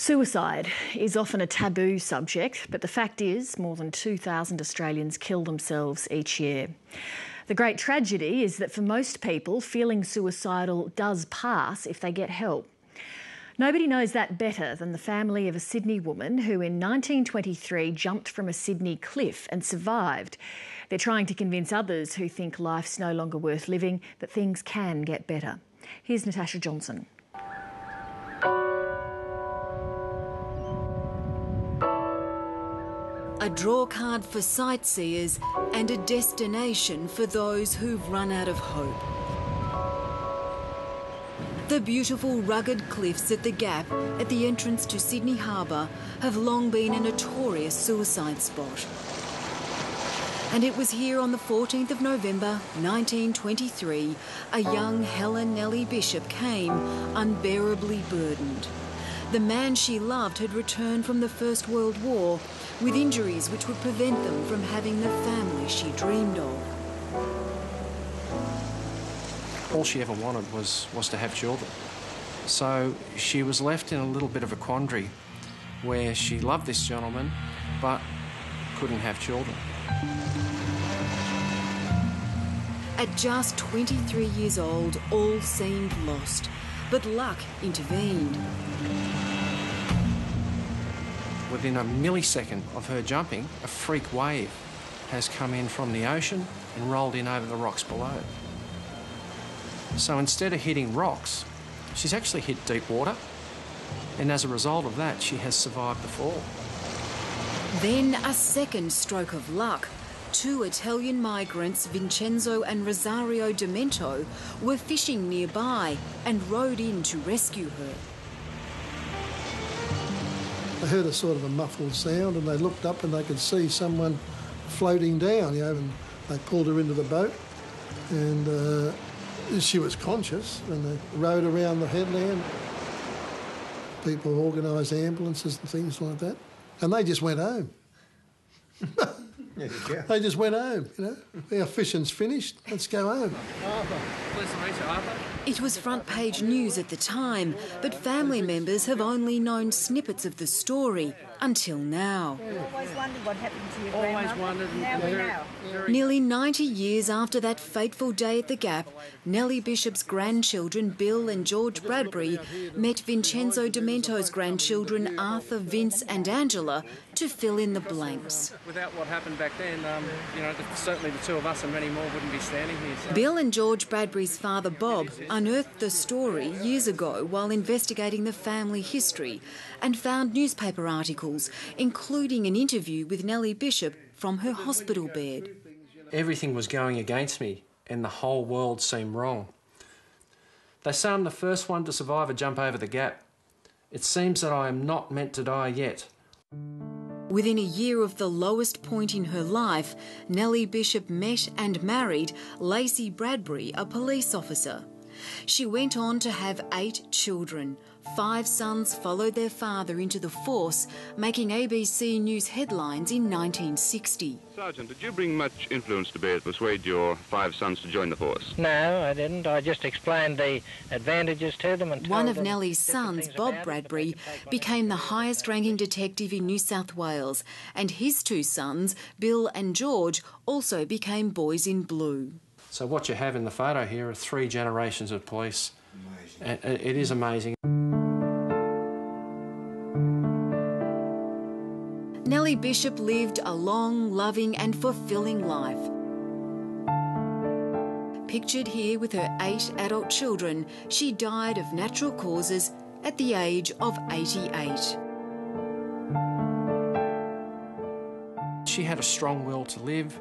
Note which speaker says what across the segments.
Speaker 1: Suicide is often a taboo subject, but the fact is more than 2,000 Australians kill themselves each year. The great tragedy is that for most people, feeling suicidal does pass if they get help. Nobody knows that better than the family of a Sydney woman who in 1923 jumped from a Sydney cliff and survived. They're trying to convince others who think life's no longer worth living that things can get better. Here's Natasha Johnson.
Speaker 2: A drawcard for sightseers and a destination for those who've run out of hope. The beautiful rugged cliffs at the Gap at the entrance to Sydney Harbour have long been a notorious suicide spot. And it was here on the 14th of November 1923 a young Helen Nellie Bishop came unbearably burdened. The man she loved had returned from the First World War with injuries which would prevent them from having the family she dreamed of.
Speaker 3: All she ever wanted was to have children. So she was left in a little bit of a quandary where she loved this gentleman but couldn't have children.
Speaker 2: At just 23 years old, all seemed lost, but luck intervened.
Speaker 3: Within a millisecond of her jumping, a freak wave has come in from the ocean and rolled in over the rocks below. So instead of hitting rocks, she's actually hit deep water, and as a result of that, she has survived the fall.
Speaker 2: Then a second stroke of luck. Two Italian migrants, Vincenzo and Rosario Demento, were fishing nearby and rowed in to rescue her.
Speaker 4: They heard a sort of a muffled sound and they looked up and they could see someone floating down, and they pulled her into the boat and she was conscious and they rowed around the headland. People organised ambulances and things like that, and they just went home. They just went home, Our fishing's finished, let's go home.
Speaker 2: It was front page news at the time, but family members have only known snippets of the story until now.
Speaker 5: Always wondered what happened to your grandmother.
Speaker 3: Always wondered.
Speaker 5: Now we know.
Speaker 2: Nearly 90 years after that fateful day at the Gap, Nellie Bishop's grandchildren, Bill and George Bradbury, met Vincenzo Demento's grandchildren, Arthur, Vince and Angela, to fill in the blanks.
Speaker 3: Without what happened back then, certainly the two of us and many more wouldn't be standing here. So.
Speaker 2: Bill and George Bradbury's father, Bob, unearthed the story years ago while investigating the family history and found newspaper articles, including an interview with Nellie Bishop from her hospital bed.
Speaker 3: Everything was going against me and the whole world seemed wrong. They say I'm the first one to survive a jump over the Gap. It seems that I am not meant to die yet.
Speaker 2: Within a year of the lowest point in her life, Nellie Bishop met and married Lacey Bradbury, a police officer. She went on to have 8 children. 5 sons followed their father into the force, making ABC News headlines in 1960.
Speaker 6: Sergeant, did you bring much influence to bear to persuade your 5 sons to join the force?
Speaker 7: No, I didn't. I just explained the advantages to them and
Speaker 2: one of Nellie's sons, Bob Bradbury, became the highest-ranking detective in New South Wales, and his 2 sons, Bill and George, also became boys in blue.
Speaker 3: So what you have in the photo here are 3 generations of police. Amazing. It is amazing.
Speaker 2: Nellie Bishop lived a long, loving and fulfilling life. Pictured here with her 8 adult children, she died of natural causes at the age of 88.
Speaker 3: She had a strong will to live,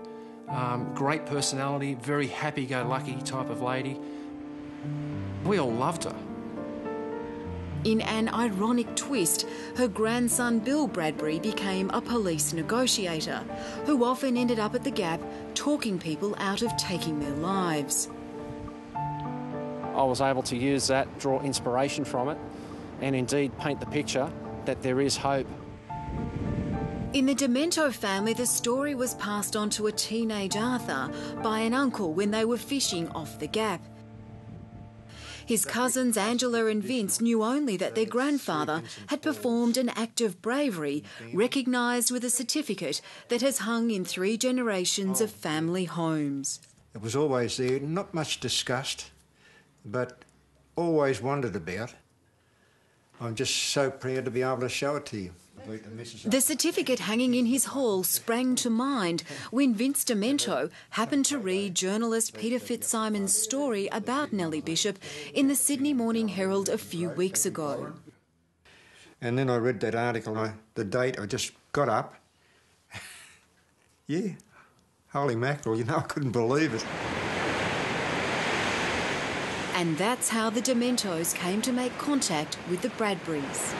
Speaker 3: great personality, very happy-go-lucky type of lady. We all loved her.
Speaker 2: In an ironic twist, her grandson Bill Bradbury became a police negotiator who often ended up at the Gap talking people out of taking their lives.
Speaker 3: I was able to use that, draw inspiration from it, and indeed paint the picture that there is hope.
Speaker 2: In the Demento family, the story was passed on to a teenage Arthur by an uncle when they were fishing off the Gap. His cousins Angela and Vince knew only that their grandfather had performed an act of bravery, recognised with a certificate that has hung in 3 generations of family homes.
Speaker 8: It was always there, not much discussed, but always wondered about. I'm just so proud to be able to show it to you.
Speaker 2: The certificate hanging in his hall sprang to mind when Vince Demento happened to read journalist Peter Fitzsimon's story about Nellie Bishop in the Sydney Morning Herald a few weeks ago.
Speaker 8: And then I read that article, the date, I just got up. Yeah, holy mackerel, you know, I couldn't believe it.
Speaker 2: And that's how the Dementos came to make contact with the Bradburys.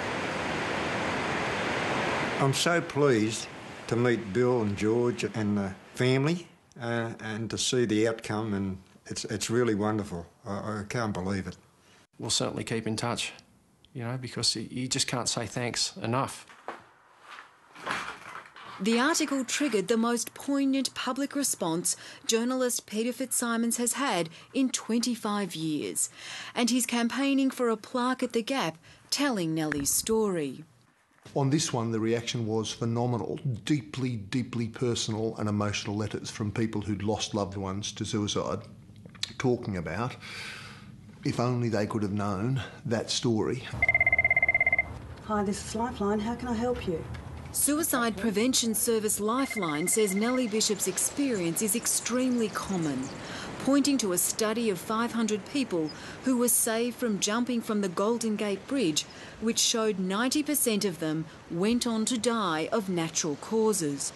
Speaker 8: I'm so pleased to meet Bill and George and the family and to see the outcome, and it's really wonderful. I can't believe it.
Speaker 3: We'll certainly keep in touch, you know, because you just can't say thanks enough.
Speaker 2: The article triggered the most poignant public response journalist Peter Fitzsimons has had in 25 years, and he's campaigning for a plaque at the Gap telling Nellie's story.
Speaker 9: On this one, the reaction was phenomenal. Deeply, deeply personal and emotional letters from people who'd lost loved ones to suicide, talking about if only they could have known that story.
Speaker 5: Hi, this is Lifeline. How can I help you?
Speaker 2: Suicide Prevention Service Lifeline says Nellie Bishop's experience is extremely common, pointing to a study of 500 people who were saved from jumping from the Golden Gate Bridge, which showed 90% of them went on to die of natural causes.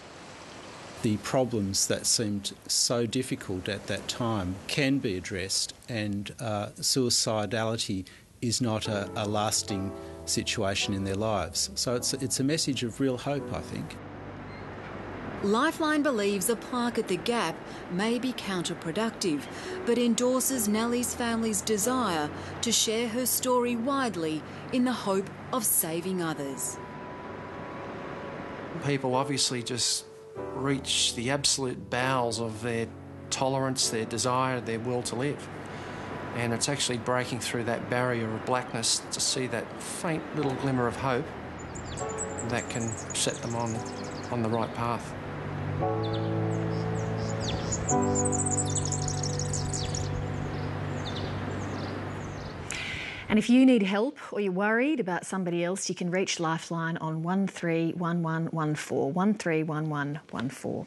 Speaker 10: The problems that seemed so difficult at that time can be addressed, and suicidality is not a lasting situation in their lives. So it's a message of real hope, I think.
Speaker 2: Lifeline believes a plaque at the Gap may be counterproductive, but endorses Nellie's family's desire to share her story widely in the hope of saving others.
Speaker 3: People obviously just reach the absolute bowels of their tolerance, their desire, their will to live. And it's actually breaking through that barrier of blackness to see that faint little glimmer of hope that can set them on the right path.
Speaker 1: And if you need help or you're worried about somebody else, you can reach Lifeline on 131114, 131114.